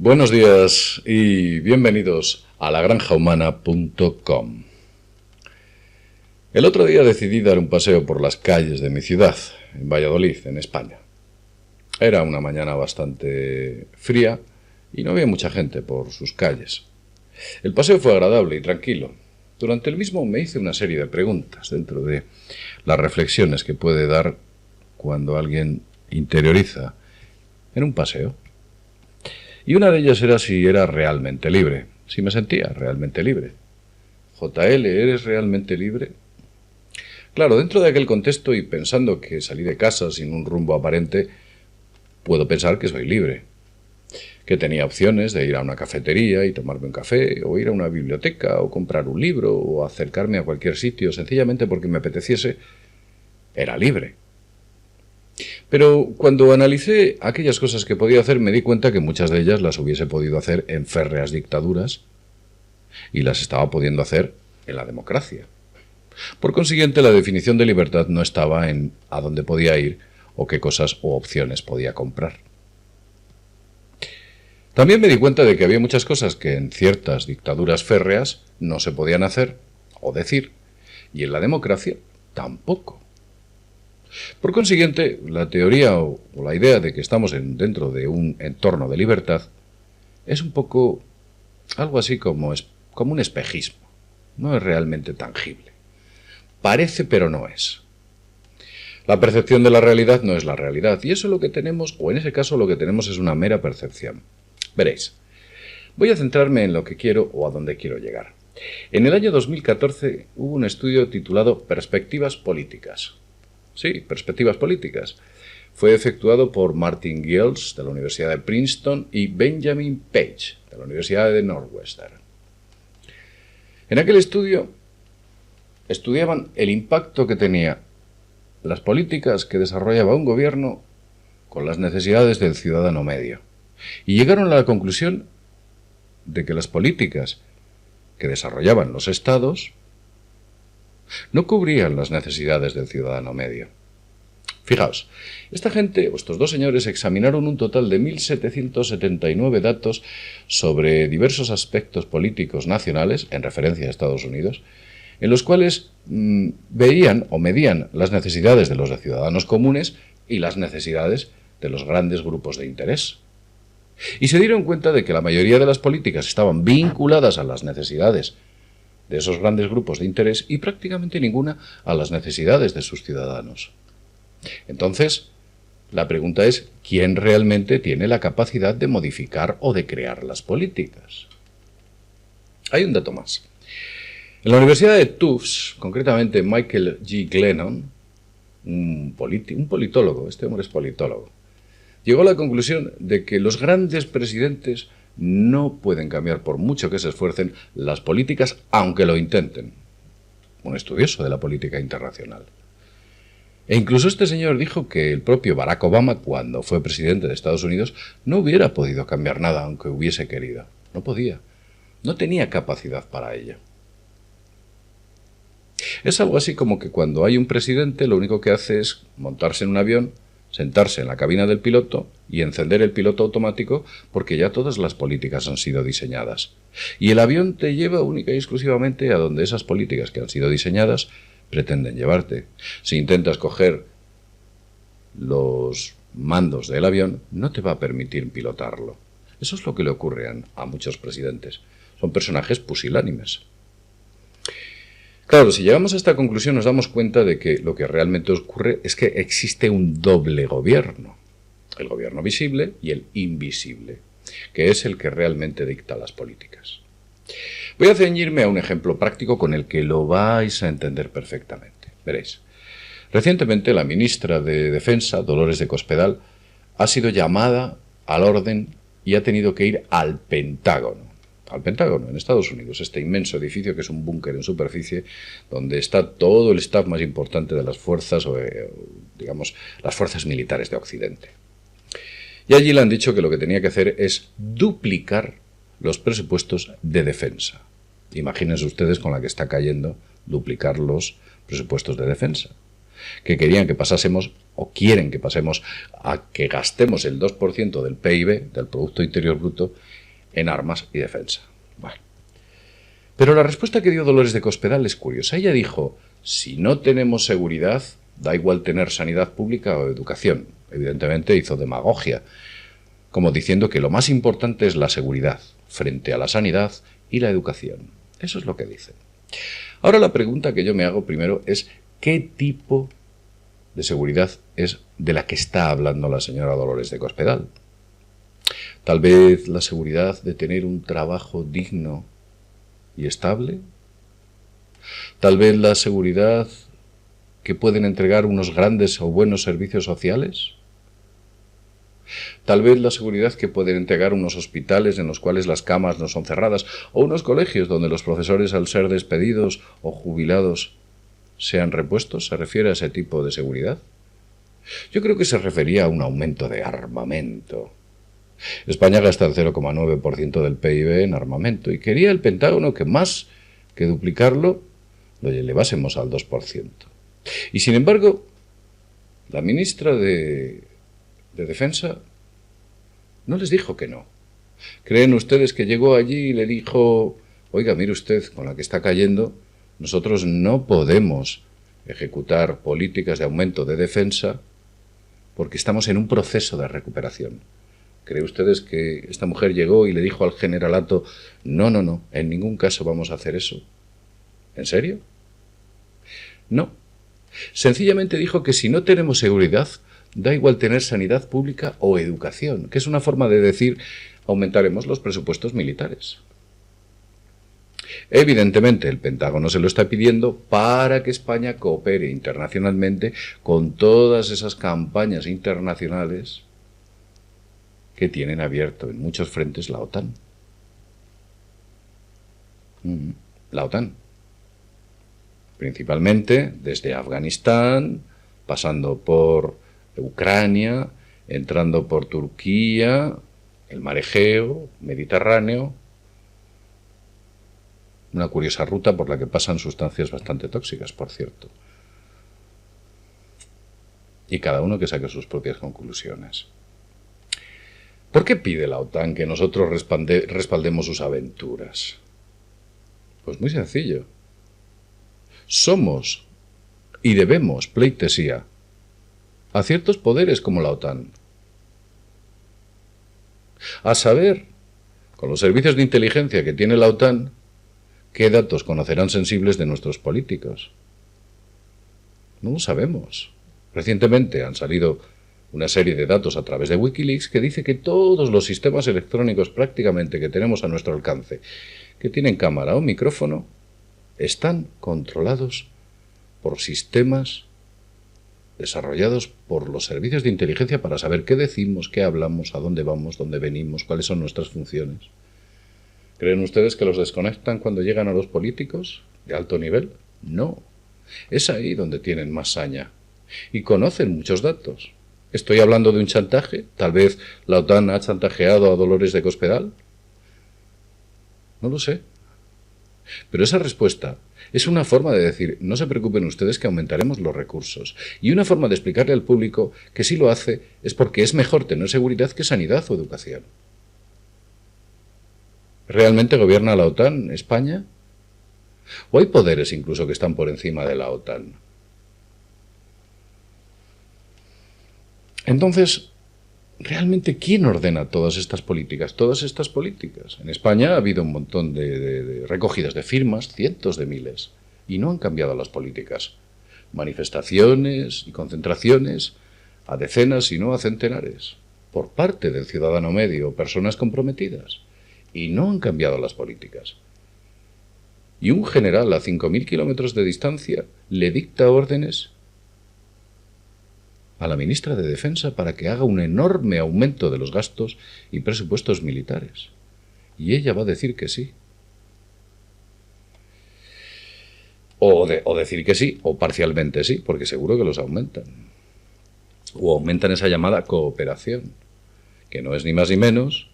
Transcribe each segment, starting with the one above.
Buenos días y bienvenidos a lagranjahumana.com. El otro día decidí dar un paseo por las calles de mi ciudad, en Valladolid, en España. Era una mañana bastante fría y no había mucha gente por sus calles. El paseo fue agradable y tranquilo. Durante el mismo me hice una serie de preguntas dentro de las reflexiones que puede dar cuando alguien interioriza en un paseo. Y una de ellas era si era realmente libre, si me sentía realmente libre. JL, ¿eres realmente libre? Claro, dentro de aquel contexto y pensando que salí de casa sin un rumbo aparente, puedo pensar que soy libre, que tenía opciones de ir a una cafetería y tomarme un café, o ir a una biblioteca, o comprar un libro, o acercarme a cualquier sitio, sencillamente porque me apeteciese. Era libre. Pero cuando analicé aquellas cosas que podía hacer, me di cuenta que muchas de ellas las hubiese podido hacer en férreas dictaduras y las estaba pudiendo hacer en la democracia. Por consiguiente, la definición de libertad no estaba en a dónde podía ir o qué cosas o opciones podía comprar. También me di cuenta de que había muchas cosas que en ciertas dictaduras férreas no se podían hacer o decir, y en la democracia tampoco. Por consiguiente, la teoría o la idea de que estamos dentro de un entorno de libertad es un poco algo así como un espejismo. No es realmente tangible. Parece, pero no es. La percepción de la realidad no es la realidad, y eso es lo que tenemos, o en ese caso lo que tenemos es una mera percepción. Veréis, voy a centrarme en lo que quiero o a dónde quiero llegar. En el año 2014 hubo un estudio titulado Perspectivas políticas. Sí, perspectivas políticas. Fue efectuado por Martin Giles, de la Universidad de Princeton, y Benjamin Page, de la Universidad de Northwestern. En aquel estudio estudiaban el impacto que tenía las políticas que desarrollaba un gobierno con las necesidades del ciudadano medio. Y llegaron a la conclusión de que las políticas que desarrollaban los estados no cubrían las necesidades del ciudadano medio. Fijaos, esta gente, estos dos señores, examinaron un total de 1.779 datos sobre diversos aspectos políticos nacionales, en referencia a Estados Unidos, en los cuales veían o medían las necesidades de los ciudadanos comunes y las necesidades de los grandes grupos de interés. Y se dieron cuenta de que la mayoría de las políticas estaban vinculadas a las necesidades de esos grandes grupos de interés y prácticamente ninguna a las necesidades de sus ciudadanos. Entonces, la pregunta es, ¿quién realmente tiene la capacidad de modificar o de crear las políticas? Hay un dato más. En la Universidad de Tufts, concretamente Michael G. Glennon, un politólogo, este hombre es politólogo, llegó a la conclusión de que los grandes presidentes no pueden cambiar, por mucho que se esfuercen, las políticas, aunque lo intenten. Un estudioso de la política internacional. E incluso este señor dijo que el propio Barack Obama, cuando fue presidente de Estados Unidos, no hubiera podido cambiar nada, aunque hubiese querido. No podía. No tenía capacidad para ello. Es algo así como que cuando hay un presidente, lo único que hace es montarse en un avión, sentarse en la cabina del piloto y encender el piloto automático porque ya todas las políticas han sido diseñadas. Y el avión te lleva única y exclusivamente a donde esas políticas que han sido diseñadas pretenden llevarte. Si intentas coger los mandos del avión, no te va a permitir pilotarlo. Eso es lo que le ocurre a muchos presidentes. Son personajes pusilánimes. Claro, si llegamos a esta conclusión nos damos cuenta de que lo que realmente ocurre es que existe un doble gobierno. El gobierno visible y el invisible, que es el que realmente dicta las políticas. Voy a ceñirme a un ejemplo práctico con el que lo vais a entender perfectamente. Veréis. Recientemente la ministra de Defensa, Dolores de Cospedal, ha sido llamada al orden y ha tenido que ir al Pentágono, en Estados Unidos, este inmenso edificio que es un búnker en superficie donde está todo el staff más importante de las fuerzas, digamos, las fuerzas militares de Occidente. Y allí le han dicho que lo que tenía que hacer es duplicar los presupuestos de defensa. Imagínense ustedes con la que está cayendo duplicar los presupuestos de defensa. que querían que pasásemos, o quieren que pasemos, a que gastemos el 2% del PIB, del Producto Interior Bruto, en armas y defensa. Bueno. Pero la respuesta que dio Dolores de Cospedal es curiosa. Ella dijo, si no tenemos seguridad, da igual tener sanidad pública o educación. Evidentemente hizo demagogia, como diciendo que lo más importante es la seguridad, frente a la sanidad y la educación. Eso es lo que dice. Ahora la pregunta que yo me hago primero es, ¿qué tipo de seguridad es de la que está hablando la señora Dolores de Cospedal? Tal vez la seguridad de tener un trabajo digno y estable. Tal vez la seguridad que pueden entregar unos grandes o buenos servicios sociales. Tal vez la seguridad que pueden entregar unos hospitales en los cuales las camas no son cerradas, o unos colegios donde los profesores, al ser despedidos o jubilados, sean repuestos. ¿Se refiere a ese tipo de seguridad? Yo creo que se refería a un aumento de armamento. España gasta el 0,9% del PIB en armamento y quería el Pentágono que más que duplicarlo lo elevásemos al 2%. Y sin embargo, la ministra de Defensa no les dijo que no. ¿Creen ustedes que llegó allí y le dijo, oiga, mire usted, con la que está cayendo, nosotros no podemos ejecutar políticas de aumento de defensa porque estamos en un proceso de recuperación? ¿Creen ustedes que esta mujer llegó y le dijo al generalato, no, no, no, en ningún caso vamos a hacer eso? ¿En serio? No. Sencillamente dijo que si no tenemos seguridad, da igual tener sanidad pública o educación, que es una forma de decir, aumentaremos los presupuestos militares. Evidentemente, el Pentágono se lo está pidiendo para que España coopere internacionalmente con todas esas campañas internacionales que tienen abierto en muchos frentes la OTAN. La OTAN. Principalmente desde Afganistán, pasando por Ucrania, entrando por Turquía, el mar Egeo, Mediterráneo. Una curiosa ruta por la que pasan sustancias bastante tóxicas, por cierto. Y cada uno que saque sus propias conclusiones. ¿Por qué pide la OTAN que nosotros respaldemos sus aventuras? Pues muy sencillo. Somos y debemos pleitesía a ciertos poderes como la OTAN. A saber, con los servicios de inteligencia que tiene la OTAN, ¿qué datos conocerán sensibles de nuestros políticos? No lo sabemos. Recientemente han salido una serie de datos a través de Wikileaks que dice que todos los sistemas electrónicos prácticamente que tenemos a nuestro alcance, que tienen cámara o micrófono, están controlados por sistemas desarrollados por los servicios de inteligencia para saber qué decimos, qué hablamos, a dónde vamos, dónde venimos, cuáles son nuestras funciones. ¿Creen ustedes que los desconectan cuando llegan a los políticos de alto nivel? No. Es ahí donde tienen más saña. Y conocen muchos datos. ¿Estoy hablando de un chantaje? ¿Tal vez la OTAN ha chantajeado a Dolores de Cospedal? No lo sé. Pero esa respuesta es una forma de decir, no se preocupen ustedes que aumentaremos los recursos. Y una forma de explicarle al público que si lo hace es porque es mejor tener seguridad que sanidad o educación. ¿Realmente gobierna la OTAN España? ¿O hay poderes incluso que están por encima de la OTAN? Entonces, ¿realmente quién ordena todas estas políticas? Todas estas políticas. En España ha habido un montón de recogidas de firmas, cientos de miles, y no han cambiado las políticas. Manifestaciones y concentraciones a decenas y no a centenares, por parte del ciudadano medio, personas comprometidas, y no han cambiado las políticas. Y un general a 5.000 kilómetros de distancia le dicta órdenes a la ministra de Defensa para que haga un enorme aumento de los gastos y presupuestos militares. Y ella va a decir que sí. O decir que sí, o parcialmente sí, porque seguro que los aumentan. O aumentan esa llamada cooperación, que no es ni más ni menos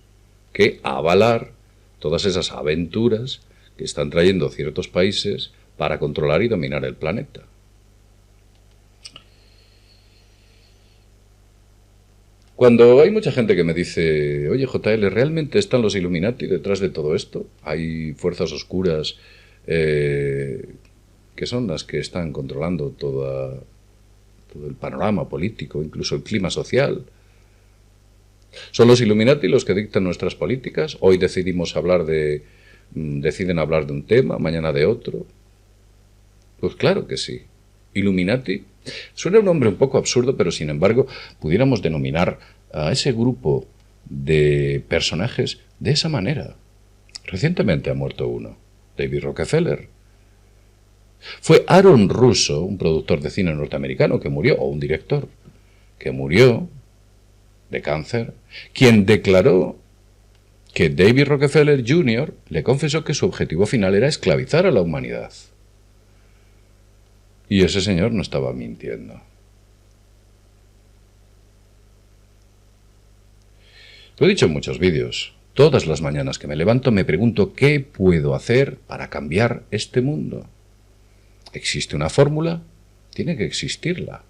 que avalar todas esas aventuras que están trayendo ciertos países para controlar y dominar el planeta. Cuando hay mucha gente que me dice, oye JL, ¿realmente están los Illuminati detrás de todo esto? ¿Hay fuerzas oscuras que son las que están controlando todo el panorama político, incluso el clima social? ¿Son los Illuminati los que dictan nuestras políticas? Hoy deciden hablar de un tema, mañana de otro. Pues claro que sí. Illuminati suena un nombre un poco absurdo, pero sin embargo pudiéramos denominar a ese grupo de personajes de esa manera. Recientemente ha muerto uno, David Rockefeller. Fue Aaron Russo, un productor de cine norteamericano que murió, o un director, que murió de cáncer, quien declaró que David Rockefeller Jr. le confesó que su objetivo final era esclavizar a la humanidad. Y ese señor no estaba mintiendo. Lo he dicho en muchos vídeos. Todas las mañanas que me levanto me pregunto qué puedo hacer para cambiar este mundo. ¿Existe una fórmula? Tiene que existirla.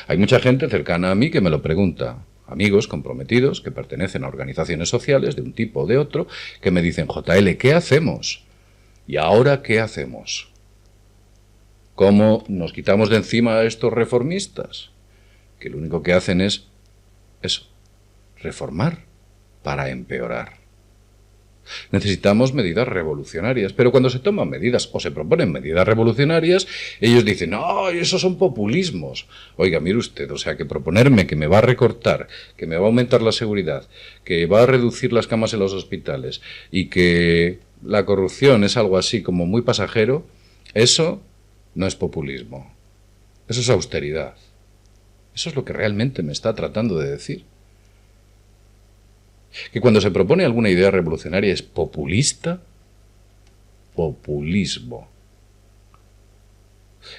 Hay mucha gente cercana a mí que me lo pregunta. Amigos comprometidos que pertenecen a organizaciones sociales de un tipo o de otro que me dicen, JL, ¿qué hacemos? ¿Y ahora qué hacemos? ¿Cómo nos quitamos de encima a estos reformistas? Que lo único que hacen es eso, reformar para empeorar. Necesitamos medidas revolucionarias, pero cuando se toman medidas o se proponen medidas revolucionarias, ellos dicen, no, esos son populismos. Oiga, mire usted, o sea, que proponerme que me va a recortar, que me va a aumentar la seguridad, que va a reducir las camas en los hospitales y que la corrupción es algo así como muy pasajero, eso no es populismo, eso es austeridad. Eso es lo que realmente me está tratando de decir. Que cuando se propone alguna idea revolucionaria es populista, populismo.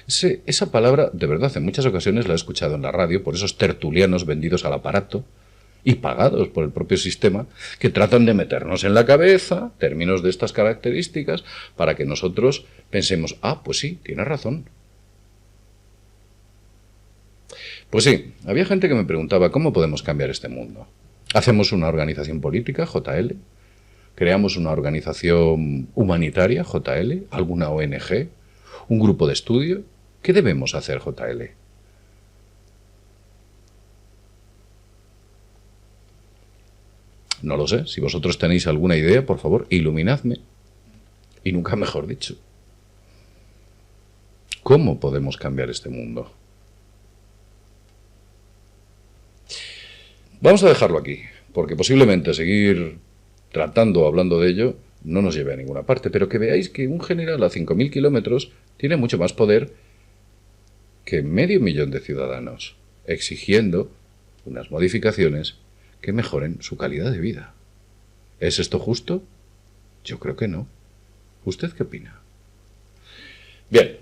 Esa palabra, de verdad, en muchas ocasiones la he escuchado en la radio por esos tertulianos vendidos al aparato y pagados por el propio sistema que tratan de meternos en la cabeza términos de estas características para que nosotros pensemos, ah, pues sí, tiene razón. Pues sí, había gente que me preguntaba, ¿cómo podemos cambiar este mundo? ¿Hacemos una organización política, JL? ¿Creamos una organización humanitaria, JL? ¿Alguna ONG? ¿Un grupo de estudio? ¿Qué debemos hacer, JL? No lo sé. Si vosotros tenéis alguna idea, por favor, iluminadme. Y nunca mejor dicho. ¿Cómo podemos cambiar este mundo? Vamos a dejarlo aquí, porque posiblemente seguir tratando o hablando de ello no nos lleve a ninguna parte, pero que veáis que un general a 5.000 kilómetros tiene mucho más poder que 500.000 de ciudadanos, exigiendo unas modificaciones que mejoren su calidad de vida. ¿Es esto justo? Yo creo que no. ¿Usted qué opina? Bien,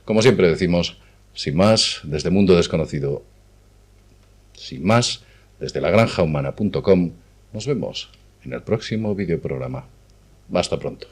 como siempre decimos, sin más, desde Mundo Desconocido, sin más, desde lagranjahumana.com, nos vemos en el próximo videoprograma. Hasta pronto.